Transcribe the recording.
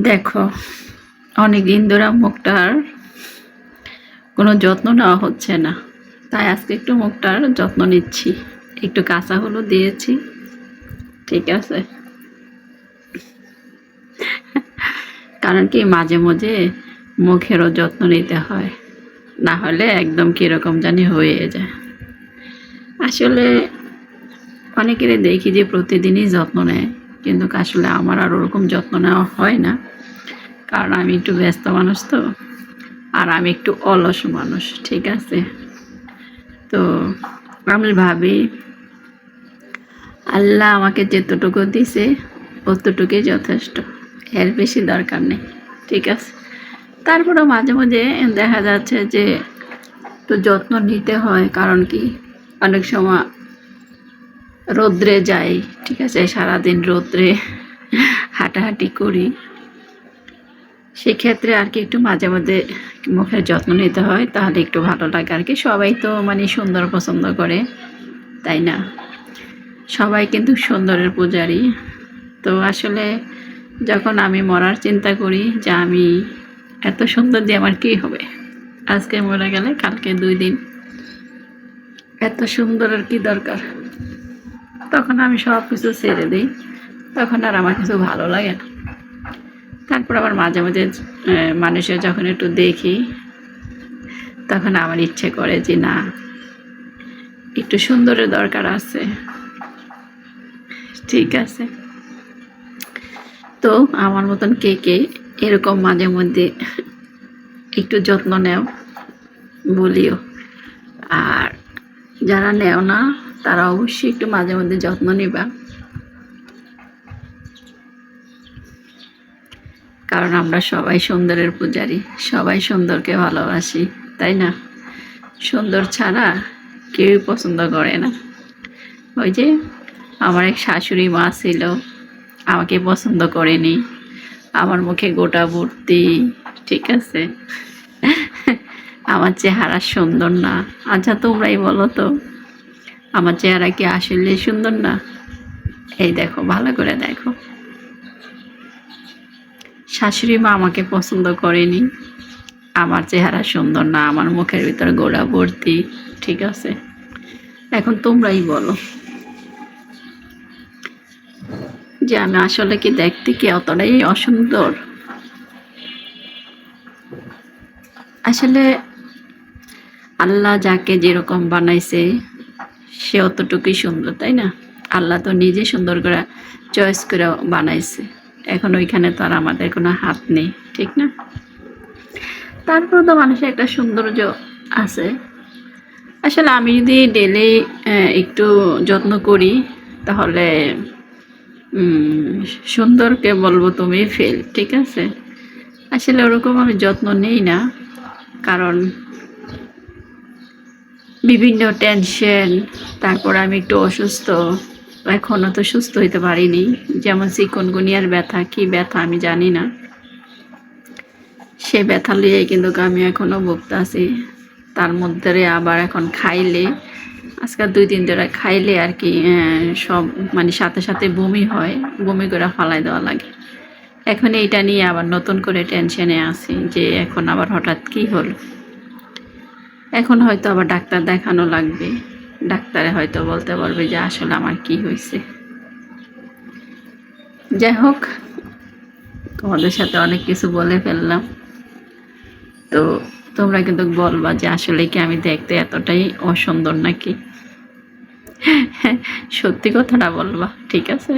দেখো, অনেকদিন ধরে মুখটার কোনো যত্ন নেওয়া হচ্ছে না, তাই আজকে একটু মুখটার যত্ন নিচ্ছি। একটু কাঁচা হলুদ দিয়েছি, ঠিক আছে। কারণ কি মাঝে মাঝে মুখেরও যত্ন নিতে হয়, না হলে একদম কিরকম জানি হয়ে যায়। আসলে অনেকেরই দেখি যে প্রতিদিনই যত্ন নেয়, কিন্তু আসলে আমার আর ওরকম যত্ন নেওয়া হয় না, কারণ আমি একটু ব্যস্ত মানুষ তো, আর আমি একটু অলস মানুষ, ঠিক আছে। তো আমি ভাবি আল্লাহ আমাকে যেতটুকু দিছে অতটুকুই যথেষ্ট, এর বেশি দরকার নেই, ঠিক আছে। তারপরেও মাঝে মাঝে দেখা যাচ্ছে যে একটু যত্ন নিতে হয়, কারণ কি অনেক সময় রৌদ্রে যাই, ঠিক আছে, সারাদিন রৌদ্রে হাঁটাহাঁটি করি, সেক্ষেত্রে আর কি একটু মাঝে মাঝে মুখের যত্ন নিতে হয়, তাহলে একটু ভালো লাগে আর কি। সবাই তো মানে সুন্দর পছন্দ করে, তাই না? সবাই কিন্তু সুন্দরের পূজারী। তো আসলে যখন আমি মরার চিন্তা করি যে আমি এত সুন্দর দিয়ে আমার কী হবে, আজকে মরে গেলে কালকে 2 দিন, এত সুন্দরের কি দরকার, তখন আমি সব কিছু ছেড়ে দিই, তখন আর আমার কিছু ভালো লাগে না। তারপর আবার মাঝে মাঝে মানুষের যখন একটু দেখি, তখন আমার ইচ্ছে করে যে না, একটু সুন্দরের দরকার আছে, ঠিক আছে। তো আমার মতন কে কে এরকম মাঝে মধ্যে একটু যত্ন নেও বলিও, আর যারা নেও না তারা অবশ্যই একটু মাঝে মধ্যে যত্ন নিবা, কারণ আমরা সবাই সুন্দরের পূজারী, সবাই সুন্দরকে ভালোবাসি, তাই না? সুন্দর ছাড়া কেউই পছন্দ করে না। ওই যে আমার এক শাশুড়ি মা ছিল, আমাকে পছন্দ করেনি, আমার মুখে গোটা ভর্তি, ঠিক আছে। আমার চেহারা সুন্দর না। আচ্ছা তোমরাই বলো তো, আমার চেহারা কি আসলে সুন্দর না? এই দেখো, ভালো করে দেখো, শাশুড়ি মা আমাকে পছন্দ করেনি, আমার চেহারা সুন্দর না, আমার মুখের ভিতর গোড়া ভর্তি, ঠিক আছে। এখন তোমরাই বলো যে আমি আসলে কি দেখতে কি অতটাই অসুন্দর? আসলে আল্লাহ যাকে যেরকম বানাইছে সে অতটুকুই সুন্দর, তাই না? আল্লাহ তো নিজে সুন্দর করে চয়েস করে বানাইছে, এখন ওইখানে তো আর আমাদের কোনো হাত নেই, ঠিক না? তারপর তো মানুষের একটা সৌন্দর্য আছে। আসলে আমি যদি ডেলি একটু যত্ন করি, তাহলে সুন্দরকে বলবো তুমি ফেল, ঠিক আছে। আসলে ওরকম আমি যত্ন নেই না, কারণ বিভিন্ন টেনশন, তারপর আমি একটু অসুস্থ, এখনও তো সুস্থ হইতে পারিনি। যেমন চিকনগুনিয়ার ব্যথা, কি ব্যথা আমি জানি না, সে ব্যথা লিয়ে কিন্তু আমি এখনও ভুগতেছি। তার মধ্যে আবার এখন খাইলে, আজকাল 2 দিন ধরে খাইলে আর কি সব মানে সাথে সাথে বমি হয়, বমি করে ফালাই দেওয়া লাগে। এখন এইটা নিয়ে আবার নতুন করে টেনশনে আছি যে এখন আবার হঠাৎ কি হলো। এখন হয়তো আবার ডাক্তার দেখানো লাগবে, ডাক্তারে হয়তো বলতে পারবে যে আসলে আমার কি হয়েছে। যাই হোক, তোমাদের সাথে অনেক কিছু বলে ফেললাম, তো তোমরা কিন্তু বলবা যে আসলে কি আমি দেখতে এতটাই অসুন্দর নাকি। সত্যি কথাটা বলবা, ঠিক আছে।